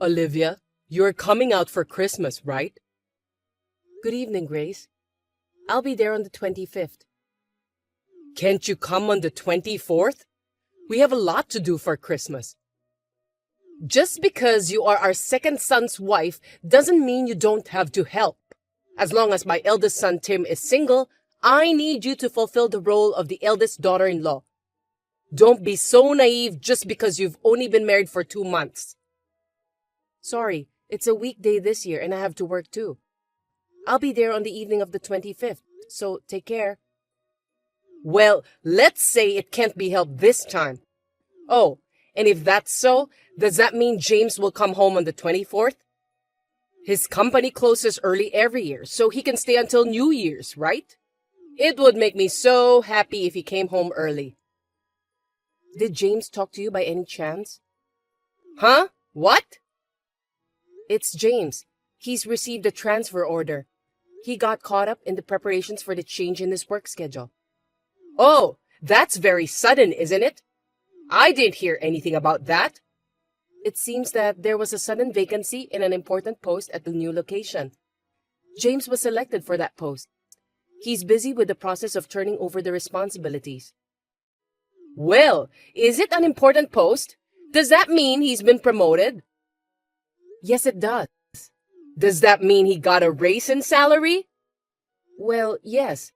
Olivia, you're coming out for Christmas, right? Good evening, Grace. I'll be there on the 25th. Can't you come on the 24th? We have a lot to do for Christmas. Just because you are our second son's wife doesn't mean you don't have to help. As long as my eldest son Tim is single, I need you to fulfill the role of the eldest daughter-in-law. Don't be so naive just because you've only been married for 2 months. Sorry, it's a weekday this year and I have to work too. I'll be there on the evening of the 25th, so take care. Well, let's say it can't be helped this time. Oh, and if that's so, does that mean James will come home on the 24th? His company closes early every year, so he can stay until New Year's, right? It would make me so happy if he came home early. Did James talk to you by any chance? Huh? What? It's James. He's received a transfer order. He got caught up in the preparations for the change in his work schedule. Oh, that's very sudden, isn't it? I didn't hear anything about that. It seems that there was a sudden vacancy in an important post at the new location. James was selected for that post. He's busy with the process of turning over the responsibilities. Well, is it an important post? Does that mean he's been promoted? Yes, it does. Does that mean he got a raise in salary? Well, yes.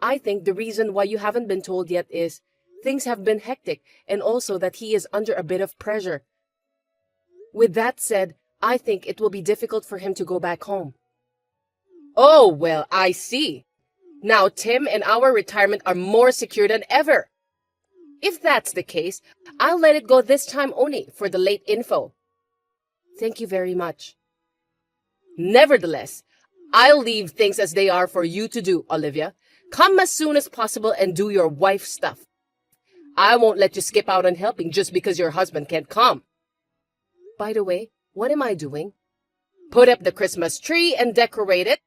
I think the reason why you haven't been told yet is things have been hectic and also that he is under a bit of pressure. With that said, I think it will be difficult for him to go back home. Oh, well, I see. Now Tim and our retirement are more secure than ever. If that's the case, I'll let it go this time only for the late info. Thank you very much. Nevertheless, I'll leave things as they are for you to do, Olivia. Come as soon as possible and do your wife stuff. I won't let you skip out on helping just because your husband can't come. By the way, what am I doing? Put up the Christmas tree and decorate it.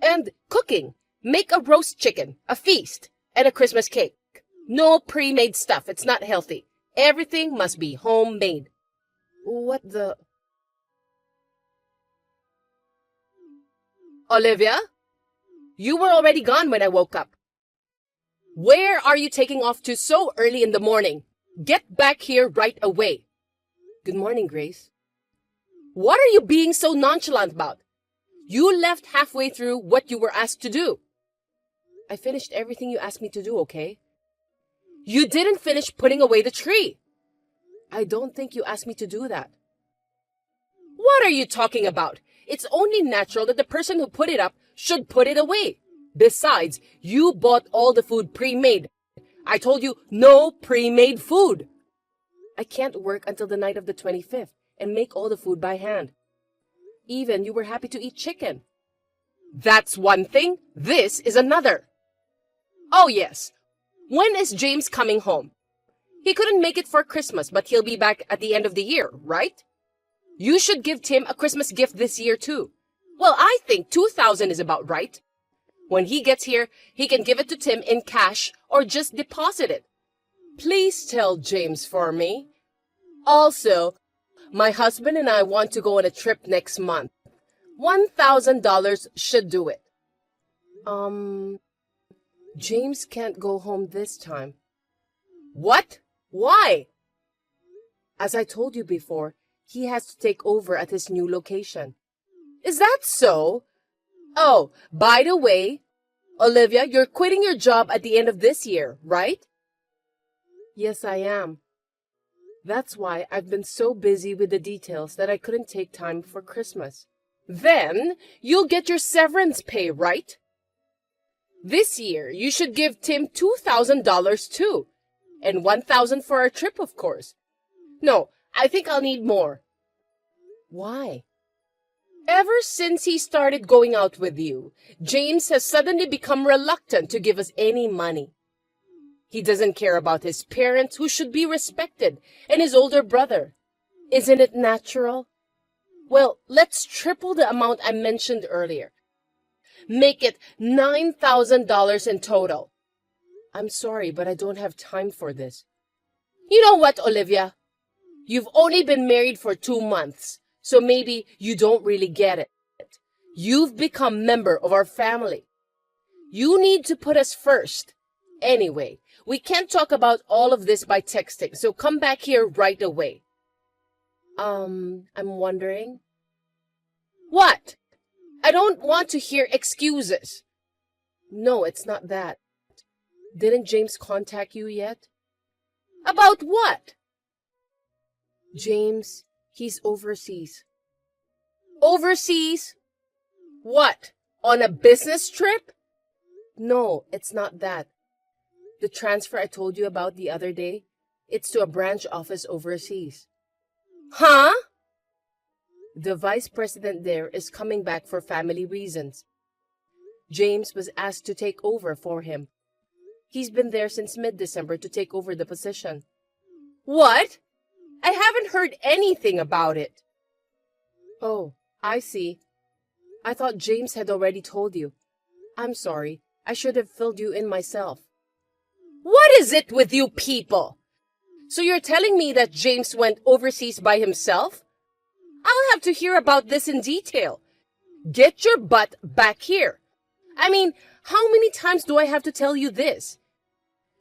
And cooking. Make a roast chicken, a feast, and a Christmas cake. No pre-made stuff. It's not healthy. Everything must be homemade. What the... Olivia? You were already gone when I woke up. Where are you taking off to so early in the morning? Get back here right away. Good morning, Grace. What are you being so nonchalant about? You left halfway through what you were asked to do. I finished everything you asked me to do, okay? You didn't finish putting away the tree. I don't think you asked me to do that. What are you talking about? It's only natural that the person who put it up should put it away. Besides, you bought all the food pre-made. I told you no pre-made food. I can't work until the night of the 25th and make all the food by hand. Even you were happy to eat chicken. That's one thing. This is another. Oh yes. When is James coming home? He couldn't make it for Christmas, but he'll be back at the end of the year, right? You should give Tim a Christmas gift this year too. Well, I think $2,000 is about right. When he gets here, he can give it to Tim in cash or just deposit it. Please tell James for me. Also, my husband and I want to go on a trip next month. $1,000 should do it. James can't go home this time. What? Why? As I told you before, he has to take over at his new location. Is that so? Oh, by the way, Olivia, you're quitting your job at the end of this year, right? Yes, I am. That's why I've been so busy with the details that I couldn't take time for Christmas. Then you'll get your severance pay, right? This year, you should give Tim $2,000 too. And $1,000 for our trip, of course. No, I think I'll need more. Why? Ever since he started going out with you, James has suddenly become reluctant to give us any money. He doesn't care about his parents, who should be respected, and his older brother. Isn't it natural? Well, let's triple the amount I mentioned earlier. Make it $9,000 in total. I'm sorry, but I don't have time for this. You know what, Olivia? You've only been married for 2 months, so maybe you don't really get it. You've become member of our family. You need to put us first. Anyway, we can't talk about all of this by texting, so come back here right away. I'm wondering. What? I don't want to hear excuses. No, it's not that. Didn't James contact you yet? About what? James, he's overseas. Overseas? What? On a business trip? No, it's not that. The transfer I told you about the other day, it's to a branch office overseas. Huh? The vice president there is coming back for family reasons. James was asked to take over for him. He's been there since mid-December to take over the position. What? I haven't heard anything about it. Oh, I see. I thought James had already told you. I'm sorry. I should have filled you in myself. What is it with you people? So you're telling me that James went overseas by himself? I'll have to hear about this in detail. Get your butt back here. I mean, how many times do I have to tell you this?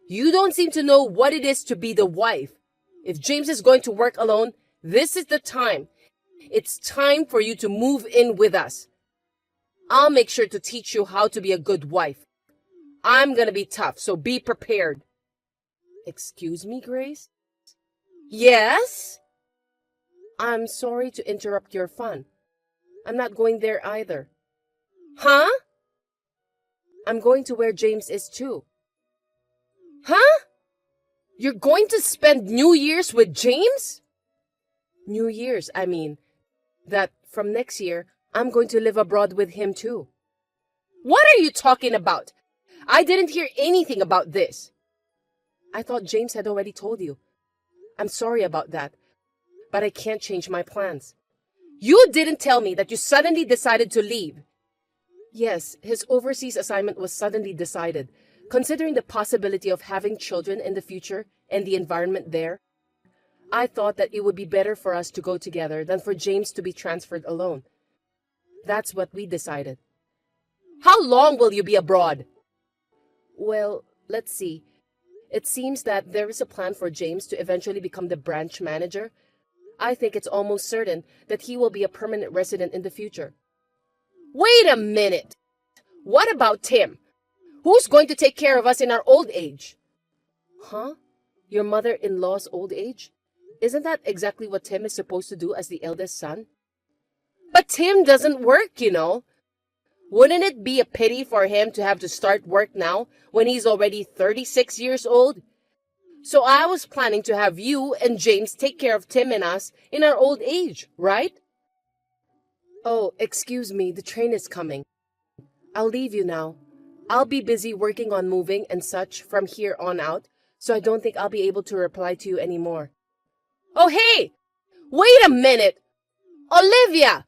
You don't seem to know what it is to be the wife. If James is going to work alone, this is the time. It's time for you to move in with us. I'll make sure to teach you how to be a good wife. I'm gonna be tough, so be prepared. Excuse me, Grace? Yes? I'm sorry to interrupt your fun. I'm not going there either. Huh? I'm going to where James is too. Huh? You're going to spend New Year's with James? New Year's, I mean. That from next year, I'm going to live abroad with him too. What are you talking about? I didn't hear anything about this. I thought James had already told you. I'm sorry about that, but I can't change my plans. You didn't tell me that you suddenly decided to leave. Yes, his overseas assignment was suddenly decided. Considering the possibility of having children in the future and the environment there, I thought that it would be better for us to go together than for James to be transferred alone. That's what we decided. How long will you be abroad? Well, let's see. It seems that there is a plan for James to eventually become the branch manager. I think it's almost certain that he will be a permanent resident in the future. Wait a minute! What about Tim? Who's going to take care of us in our old age? Huh? Your mother-in-law's old age? Isn't that exactly what Tim is supposed to do as the eldest son? But Tim doesn't work, you know. Wouldn't it be a pity for him to have to start work now when he's already 36 years old? So I was planning to have you and James take care of Tim and us in our old age, right? Oh, excuse me, the train is coming. I'll leave you now. I'll be busy working on moving and such from here on out, so I don't think I'll be able to reply to you anymore. Oh, hey! Wait a minute! Olivia!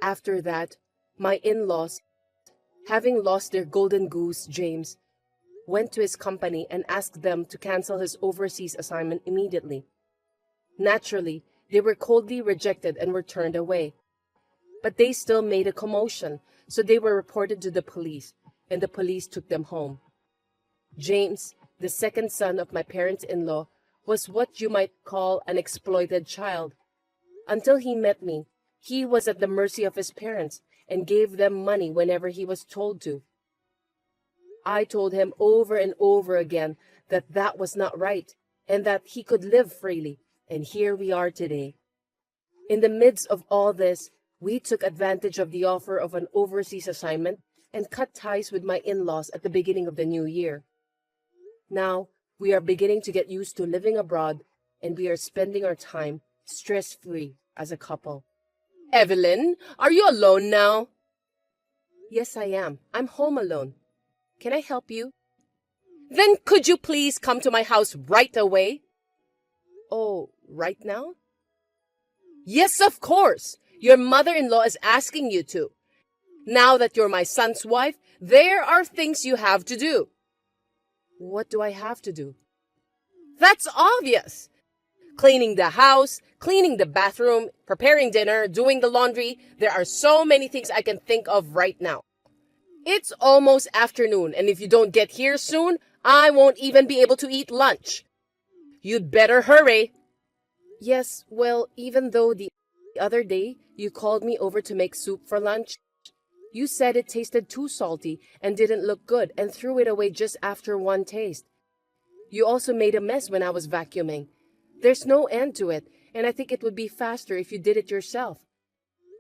After that, my in-laws, having lost their golden goose, James, went to his company and asked them to cancel his overseas assignment immediately. Naturally, they were coldly rejected and were turned away. But they still made a commotion, so they were reported to the police, and the police took them home. James, the second son of my parents-in-law, was what you might call an exploited child. Until he met me, he was at the mercy of his parents and gave them money whenever he was told to. I told him over and over again that that was not right and that he could live freely, and here we are today. In the midst of all this, we took advantage of the offer of an overseas assignment and cut ties with my in-laws at the beginning of the new year. Now, we are beginning to get used to living abroad, and we are spending our time stress-free as a couple. Evelyn, are you alone now? Yes, I am. I'm home alone. Can I help you? Then could you please come to my house right away? Oh, right now? Yes, of course. Your mother-in-law is asking you to. Now that you're my son's wife, there are things you have to do. What do I have to do? That's obvious. Cleaning the house, cleaning the bathroom, preparing dinner, doing the laundry. There are so many things I can think of right now. It's almost afternoon, and if you don't get here soon, I won't even be able to eat lunch. You'd better hurry. Yes, well, even though the other day you called me over to make soup for lunch, you said it tasted too salty and didn't look good and threw it away just after one taste. You also made a mess when I was vacuuming. There's no end to it, and I think it would be faster if you did it yourself.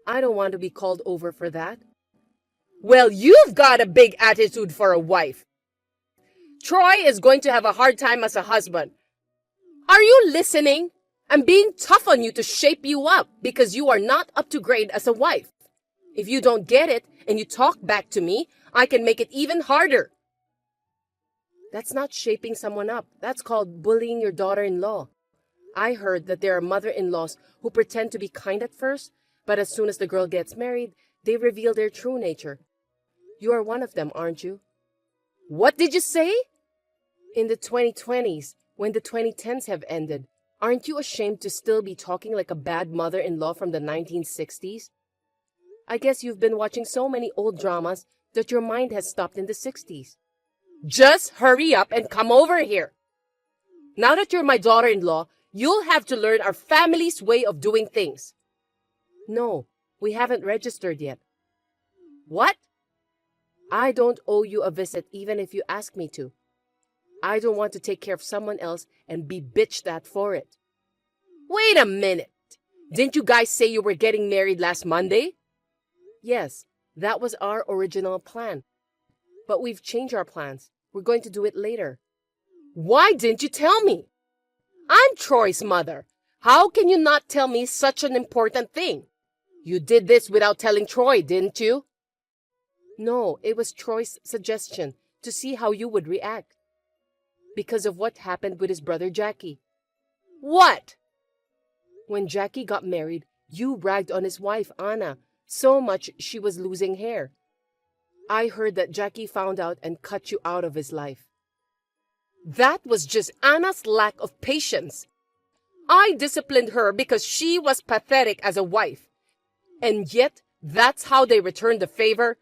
I don't want to be called over for that. Well, you've got a big attitude for a wife. Troy is going to have a hard time as a husband. Are you listening? I'm being tough on you to shape you up because you are not up to grade as a wife. If you don't get it and you talk back to me, I can make it even harder. That's not shaping someone up. That's called bullying your daughter-in-law. I heard that there are mother-in-laws who pretend to be kind at first, but as soon as the girl gets married, they reveal their true nature. You are one of them, aren't you? What did you say? In the 2020s, when the 2010s have ended, aren't you ashamed to still be talking like a bad mother-in-law from the 1960s? I guess you've been watching so many old dramas that your mind has stopped in the 60s. Just hurry up and come over here. Now that you're my daughter-in-law, you'll have to learn our family's way of doing things. No, we haven't registered yet. What? I don't owe you a visit even if you ask me to. I don't want to take care of someone else and be bitched at for it. Wait a minute. Didn't you guys say you were getting married last Monday? Yes, that was our original plan. But we've changed our plans. We're going to do it later. Why didn't you tell me? I'm Troy's mother. How can you not tell me such an important thing? You did this without telling Troy, didn't you? No, it was Troy's suggestion to see how you would react. Because of what happened with his brother Jackie. What? When Jackie got married, you ragged on his wife, Anna, so much she was losing hair. I heard that Jackie found out and cut you out of his life. That was just Anna's lack of patience. I disciplined her because she was pathetic as a wife. And yet, that's how they returned the favor.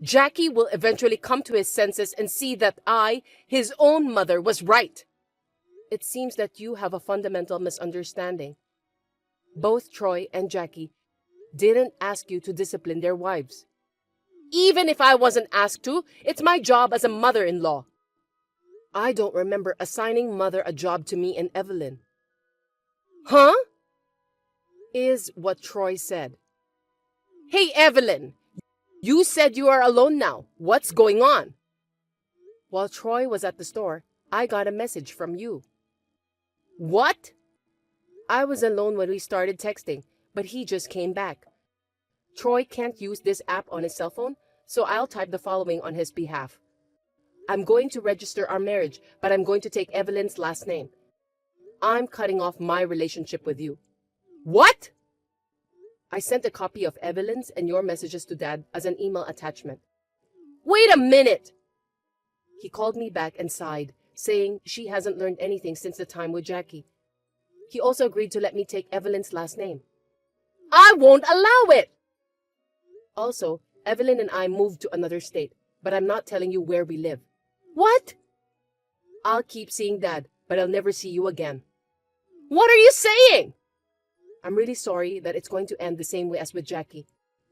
Jackie will eventually come to his senses and see that I, his own mother, was right. It seems that you have a fundamental misunderstanding. Both Troy and Jackie didn't ask you to discipline their wives. Even if I wasn't asked to, it's my job as a mother-in-law. I don't remember assigning mother a job to me and Evelyn. Huh? Is what Troy said. Hey, Evelyn, you said you are alone now. What's going on? While Troy was at the store, I got a message from you. What? I was alone when we started texting, but he just came back. Troy can't use this app on his cell phone, so I'll type the following on his behalf. I'm going to register our marriage, but I'm going to take Evelyn's last name. I'm cutting off my relationship with you. What? I sent a copy of Evelyn's and your messages to Dad as an email attachment. Wait a minute! He called me back and sighed, saying she hasn't learned anything since the time with Jackie. He also agreed to let me take Evelyn's last name. I won't allow it! Also, Evelyn and I moved to another state, but I'm not telling you where we live. What? I'll keep seeing Dad, but I'll never see you again. What are you saying? I'm really sorry that it's going to end the same way as with Jackie.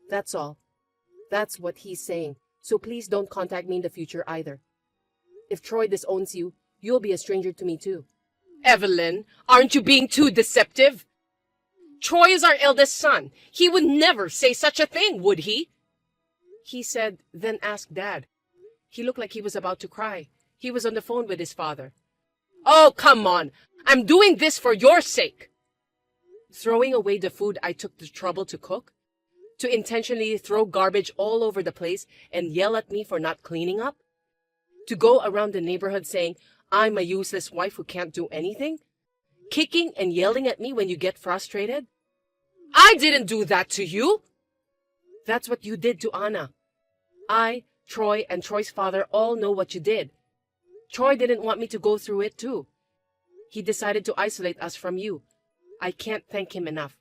That's all. That's what he's saying, so please don't contact me in the future either. If Troy disowns you, you'll be a stranger to me too. Evelyn, aren't you being too deceptive? Troy is our eldest son. He would never say such a thing, would he? He said, then ask Dad. He looked like he was about to cry. He was on the phone with his father. Oh, come on. I'm doing this for your sake. Throwing away the food I took the trouble to cook? To intentionally throw garbage all over the place and yell at me for not cleaning up? To go around the neighborhood saying, I'm a useless wife who can't do anything? Kicking and yelling at me when you get frustrated? I didn't do that to you. That's what you did to Anna. I, Troy, and Troy's father all know what you did. Troy didn't want me to go through it too. he decided to isolate us from you. I can't thank him enough.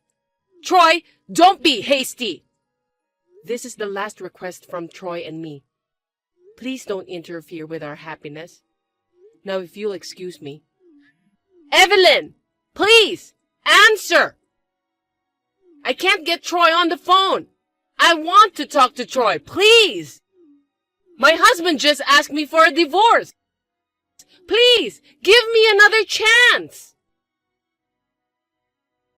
Troy, don't be hasty. This is the last request from Troy and me. Please don't interfere with our happiness. Now, if you'll excuse me. Evelyn, please, answer. I can't get Troy on the phone. I want to talk to Troy, please. My husband just asked me for a divorce. Please, give me another chance.